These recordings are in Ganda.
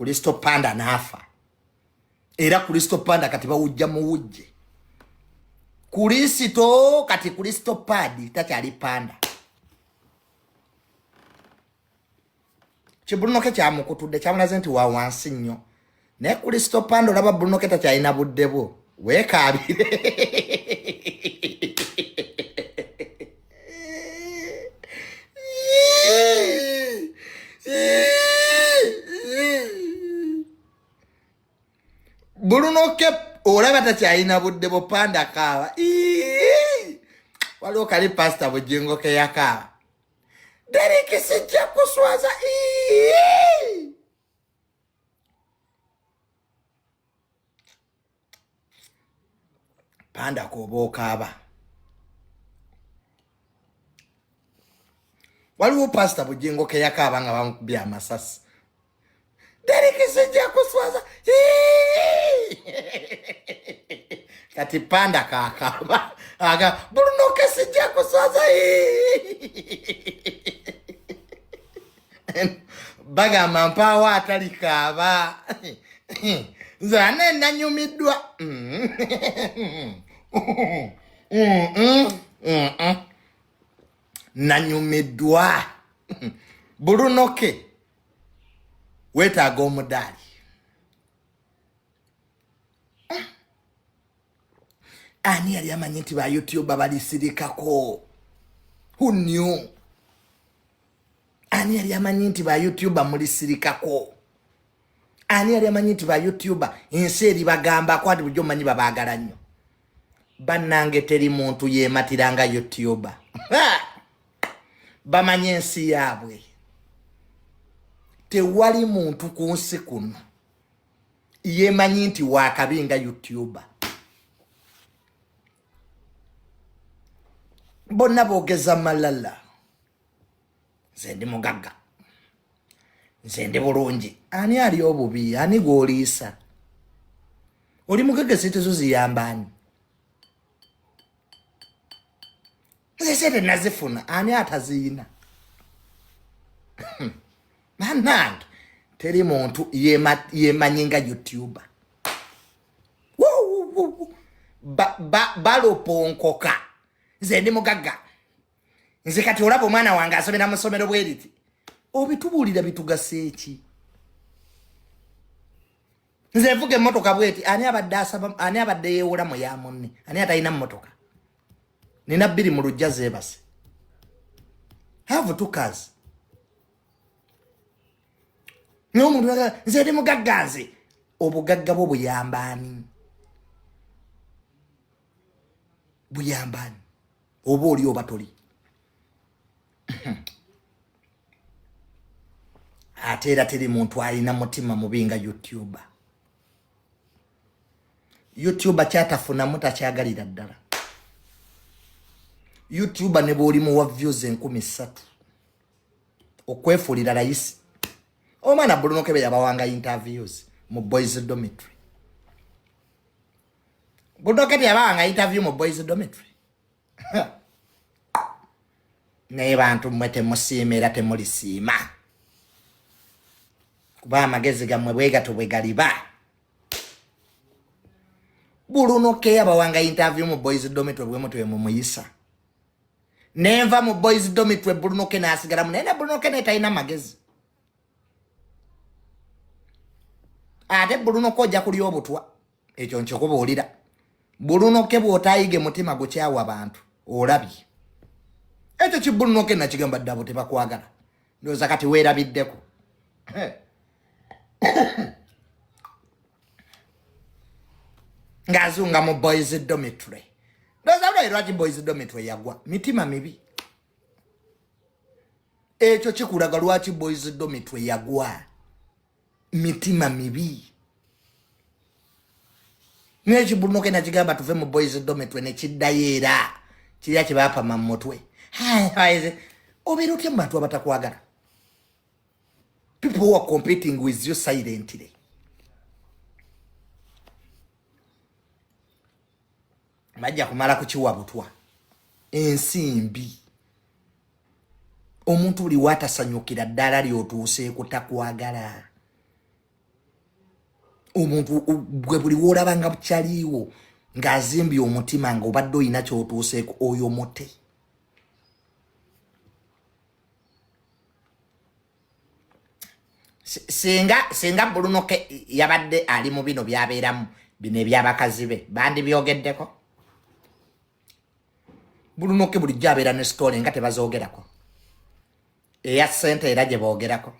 Kristo panda nafa. Era Kristo panda kati bawujja mu wujje. Kristo kati Kristo padi takyali panda. Bruno ke kyamukutudde kyamulaze nti wa wansi nnyo. Ne Kristo panda olaba Bruno ke takyalina buddebo. Weekaabire. Bruno ke olaba takyalina buddebo panda kaaba. Waliwo kali pastor Bugingo ke yakaaba. Derek sijja kuswaza. Panda kobokaaba. Waliwo pastor Bugingo ke yakaaba nga bamukubye amasasi. Derek sijja kuswaza. Kati panda kakaba. Aga Bruno ke sijja kuswaza. Baga mampawa atalikaba. Zane nanyumidwa. Nanyumidwa. Bruno ke wetaaga omudali. Ani yali amanyi nti ba YouTube balisirikako? Who knew? Ani yali amanyi nti ba YouTube mulisirikako? Ani yali amanyi nti ba YouTube ensi eri bagamba ko ati bujjo manyi babagala nnyo. Bannange teri muntu yematiranga YouTube. Bamanyi ensi yaabwe. Tewali muntu ku nsi kuno yemanyi nti wakabinga YouTube. Bonna boogeza malala. Nze ndi mugagga. Nze ndi bulungi. Ani ali obubi? Ani gw'oliisa? Oli mugagga sente zo ziyambani. Nze sente nazifuna. Ani ataziina? Manange teri muntu yemanyinga YouTube. Baloponkoka. Nze ndi mugagga. Nze kati olaba omwana wange asomera mu ssomero bweriti. Obitubuulira bitugase eki? Nze mvuga emmotoka bweti. Ani abadde asaba, ani abadde yeewola mu ya munne? Ani atalina mmotoka? Nina bbiri mu lujja zeebase. Have two cars. N'omuntu nze ndi mugagga nze. Obugagga bwo buyambaani. Buyambaani. Oba oli oba toli. Ate era teri muntu alina mutima mubinga YouTube. YouTube kyatafuna mutakyagalira ddala. YouTube ne boli mu wa views 13,000. Okwefuulira layisi. Omwana Bruno Kebe yabawanga interviews mu boys dormitory. Bruno Kebe yabawanga interview mu boys dormitory. Naye bantu mwete musiimira temulisiima. Kuba amagezi gammwe bwegato bwe galiba. Bruno Kebe yabawanga interview mu boys dormitory bwe mutwe mu muyisa. Nenva mu boys dormitory Bruno Kebe nasigala munene Bruno Kebe talina magezi. Ate Bruno koja kuli obutwa. Ekyo nkyokubulira. Bruno Kebe otayige mutima gukyawa abantu. Olabye. Ekyo Bruno Kebe nakigamba ddabo tebakwagala. Ndoza kati weerabiddeko. Ngazunga mu boys dormitory. Ndoza lwaki boys dormitory yagwa. Mitima mibi. Ekyo kikulaga lwaki boys dormitory yagwa. Mitima mibi. Nechi Bruno Kebe nakigamba tuve mu boys dormitory ne kiddayeera. Kiriya kibapa mamotwe. Hai. Obeera otya mu bantu abatakwagala. People who are competing with you silently. Majja kumala kukiwa butwa. Ensimbi. Omuntu oli watasanyukira ddala lyotuuse kutakwagala. omuntu gwe buli wolabanga bukyaliwo ng'azimbye omutima nga obadde oyina ky'otuuseeko oyo mutte. Singa Bruno yabadde ali mu bino byabeeramu bino ebyabakazi be bandibyogeddeko. Bruno bulijjo abeera ne story nga tebazoogerako eya ssente era gye boogerako.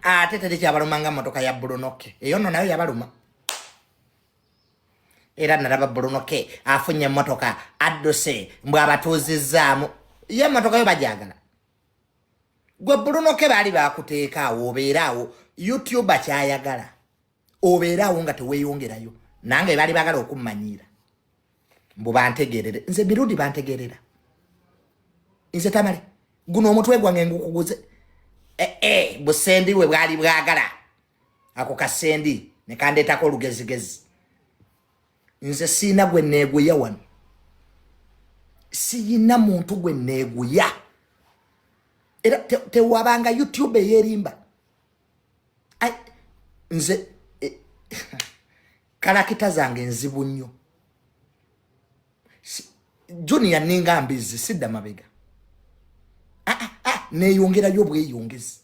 Ate terikyabalumanga motoka ya Bruno eyo nno nayo yabaluma. Era nalaba Bruno afunye motoka adduse mbwe abatuuzizzaamu ye motoka yo bajagala. Gwe Bruno baali bakuteekaawo obeeraawo YouTube kyayagala obeeraawo nga teweeyongerayo nange baali bagala okummanyiira mbu bantegerere nze mirundi bantegerera nze Tamale guno omutwe gwange ngukuguze busendi we bwali bwagala ako kasendi ne kandeetako olugezigezi. Nze siina gwe neeguya wano, siyina muntu gwe neeguya. Era tewabanga YouTube eyerimba nze kalakita zange nzibu nnyo. Junior ninga mbizi sidda mabega neeyongerayo bweyongezi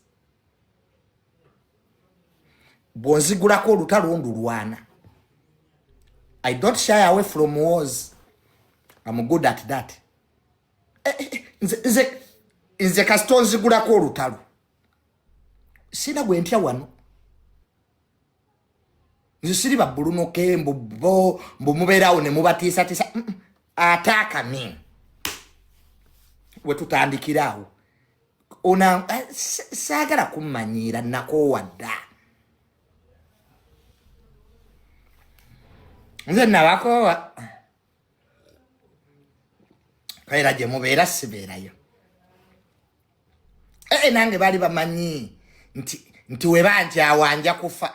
bwonzigulako olutalo ndulwana. I don't shy away from wars. I'm good at that. Nze kastonzi gulako olutalo sina gwe ntya wano. Nze siri ba Bruno mbu mubeerawo ne mubatiisatiisa ataaka mi we tutandikiraawo ona saagala kummanyiira nakoowadda. Nze nabakoowa kaera gye mubeera sibeerayo. Nange baali bamanyi nti we banjaawa nja kufa.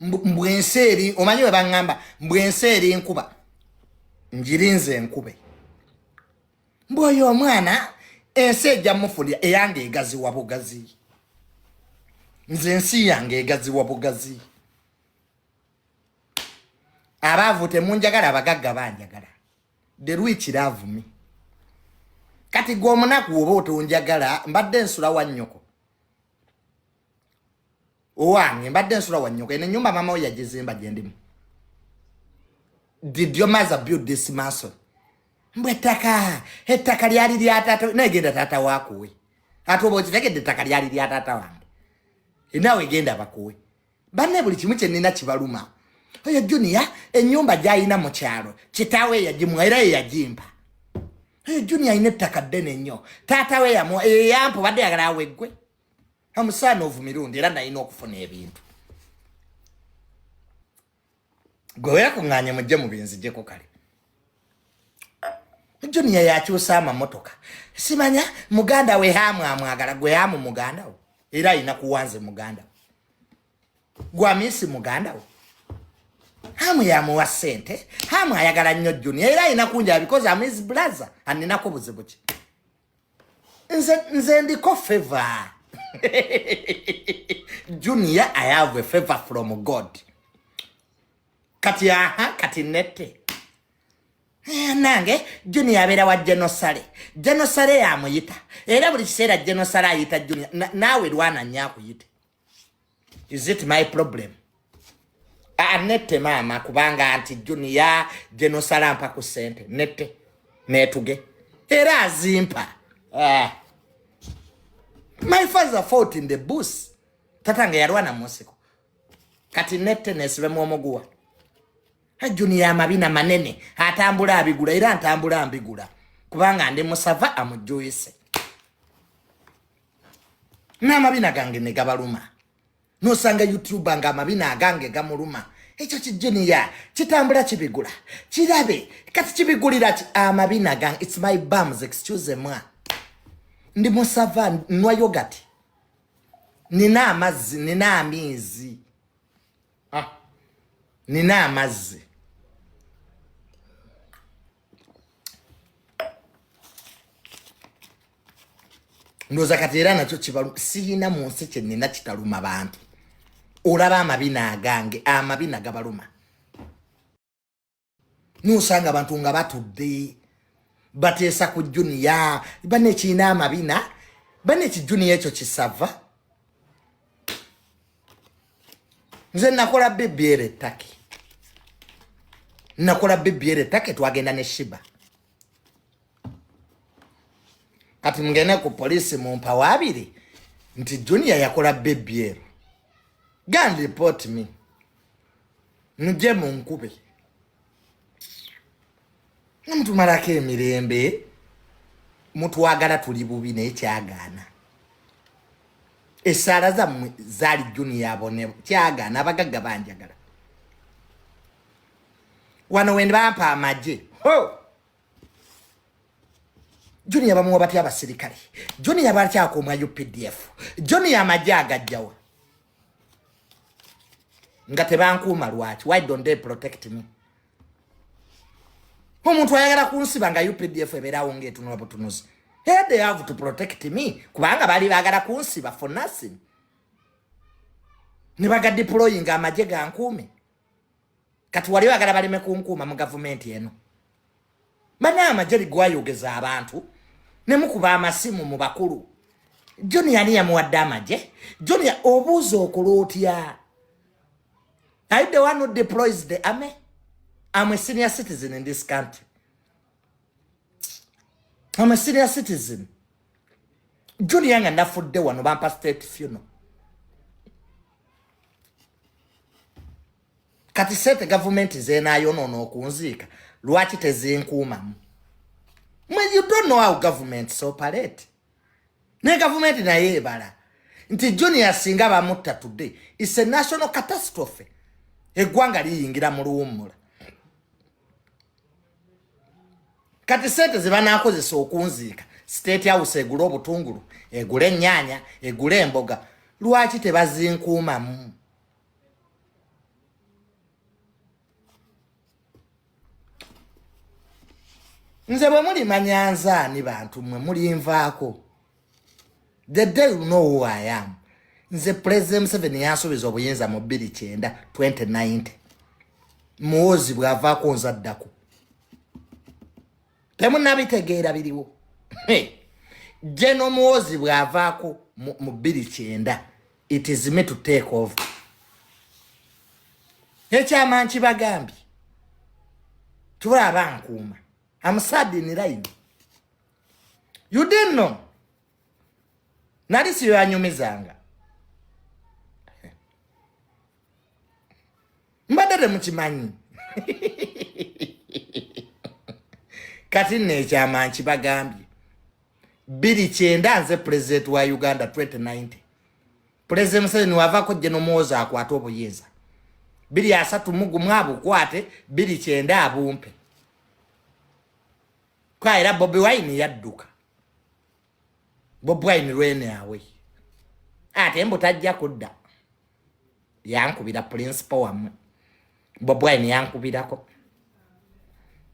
Mbwensi eri omanyi we baŋŋamba mbwensi eri nkuba njirinze enkube. Mbwoyo omwana ensi ejja mufulya eyange egaziwa bugazi. Nze ensi yange egaziwa bugazi. Abaavu temunjagala abagagga banjagala. The rich love me. Kati gwe omunaku oba otonjagala mbadde nsula wa nnyoko. Owange mbadde nsula wa nnyoko. Eno ennyumba mama we yagizimba gye ndimu. Did your mother build this mansion? Mbwe ettaka lyali lya taata negenda taata waakuwe. Ate oba okitegedde ettaka lyali lya taata wange. Naawe genda bakuwe. Banne buli kimu kye nnina kibaluma. Oyo Junior ennyumba gy'alina mu kyalo kitaawe yagimuwa era ye yagimpa. Oyo Junior alina ettaka ddene nnyo taata we yamuwa eyampa obadde yagala aweggwe. Omusaana ovumirundi era nalina okufuna ebintu. Gwe weekuŋŋaanye mujje mu binzijjeko kale. Junior yakyusa amamotoka. Simanya muganda we Hamu amwagala gwe Hamu muganda wo era alina kuwanze muganda wo. Gwe amisi muganda wo. Hamu yamuwa ssente. Hamu ayagala nnyo Junior era alina kunjala because I'm his brother. Aninako buzibu ki? Nze ndiko favor. Junior, I have a favor from God. Kati nette. Nange Junior abeera wa genosale. Genosale yamuyita. Era buli kiseera genosale ayita Junior. Naawe lwana nnyo akuyite. Is it my problem? Nette mama kubanga anti Junior genosale ampa ku ssente. Nette. Netuge. Era azimpa. My father fought in the bush. Tatange yalwana musiko. Kati nette nesibemu omuguwa. Junior amabina manene atambula abigula era ntambula ambigula kubanga ndi musava amujuyise. N'amabina gange ne gabaluma. Nosanga YouTube nga amabina agange gamuluma. Ekyo ki Junior kitambula kibigula. Kirabe kati kibigulira amabina gange. It's my bums, excuse me. Ndi musava nwa yogurt. Nina amazzi, nina amizi. Nina amazzi. ndoza katera nacho kibalu sina munsi kyenina kitaluma bantu olaba amabina agange amabina gabaluma nusanga abantu nga batudde batesa ku Junior bane kina amabina bane ki Junior ekyo kisava nze nakola bibiere taki twagenda ne Shiba kati mngene ku police mumpa wabiri nti Junior yakola bibiere gan report me nje munkube mtu marake emirembe mtu wagala tuli bubi ne kyagana esara za zali Junior abone kyagana abagagga banjagala wano wende bampa amaje Junior bamuwa batya abasirikale Junior balchako mu UPDF Junior amaje agajjawa ngate bankuma lwaki why don't they protect me omuntu ayagala kunsiba nga UPDF eberawo ngetunula butunuzi they have to protect me kubanga bali bagala kunsiba for nothing nibaga deploying amaje gankume kati wali bagala balime kunkuma mu government eno bana amajeri gwayogeza abantu nemukuba amasimu mu bakulu Junior ani yamuwadde amaje Junior obuzo okulotya I the one who deploys the army. I'm a senior citizen in this country. I'm a senior citizen. Junior nga nafudde wano bampa state funeral. Kati sete government zenayo nono okunzika lwaki tezinkuumamu. You don't know how governments operate. Ne government naye ebala nti Junior singa bamutta today. It's a national catastrophe. Egwanga liyingira mu luwummula kati sente zibanakozesa okunziika state house egula obutungulu egula ennyanya egula emboga lwaki tebazinkuumamu nze bwe muli manyanzaani bantu mwe mulinvaako the day you know who I am nze President Museveni yansubiza obuyinza mu 2090 muwozi bwavaako nzaddako temunabitegeera biriwo Geno muwozi bwavaako mu 2090 it is me to take over ekyama nkibagambye tulaba nkuuma I'm sad in line you didn't know nali siyo yanyumizanga mbadde mukimanyi kati nekyama nkibagambye 2090 nze president wa Uganda 2090 President Museveni wavaako Geno Muhoozi akwate obuyinza 23 mugumu abukwate 2090 abumpe kwaera Bobi Wine yadduka Bobi Wine lwene awe ate mbu tajja kudda yankubira principal wamwe Bobi Wine yankubirako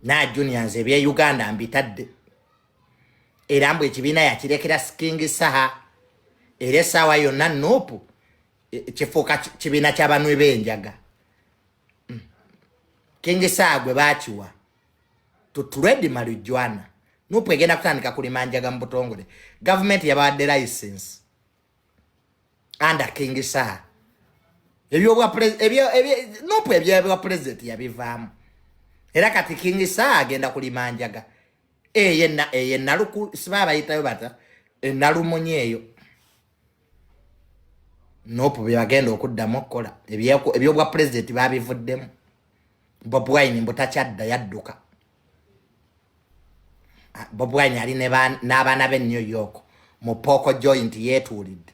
na Junior nze bye Uganda mbitadde era mbu ekibiina yakirekera King Saha era sawa yonna nopu kifuuka kibiina ky'abanwe b'enjaga King Saha gwe baakiwa tutredi marijuana nopu egenda kutandika kulima njaga mu butongole government yabawadde license under King Saha nopu ebyobwa president yabivaamu era kati King Saha agenda kulima njaga naluku siba bayitayo bata nalumunye eyo nopu byagenda okuddamu okukola ebyobwa president babivuddemu Bobi Wine mbutakyadda yadduka Bobi Wine ali n'abaana b'e New York mu Poco joint yetuulidde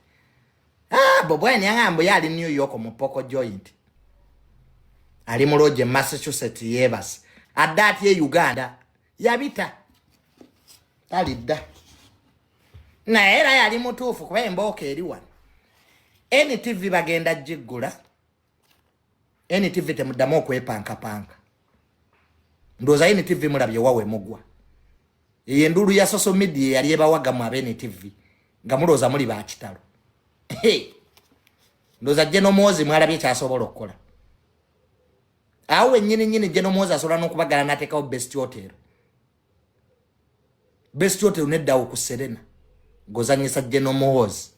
Bobi Wine yangamba yali New York mu Poco joint ali mu Lodge Massachusetts yebase addaati ye Uganda yabita talidda naye era yali mutuufu kuba embooka eri wano NTV bagenda jiggula NTV temuddamu okwepankapanka ndowooza NTV mulabye wawe mugwa endulu ya social media yali ebawaga mu NTV nga muloza muli ba kitalo. Ndoza General Muhoozi mwalabye kyasobola okukola. Awe nyini General Muhoozi asobola n'okubagala n'ateekawo Best Hotel. Best Hotel neddawo ku Serena. Gozanyisa General Muhoozi.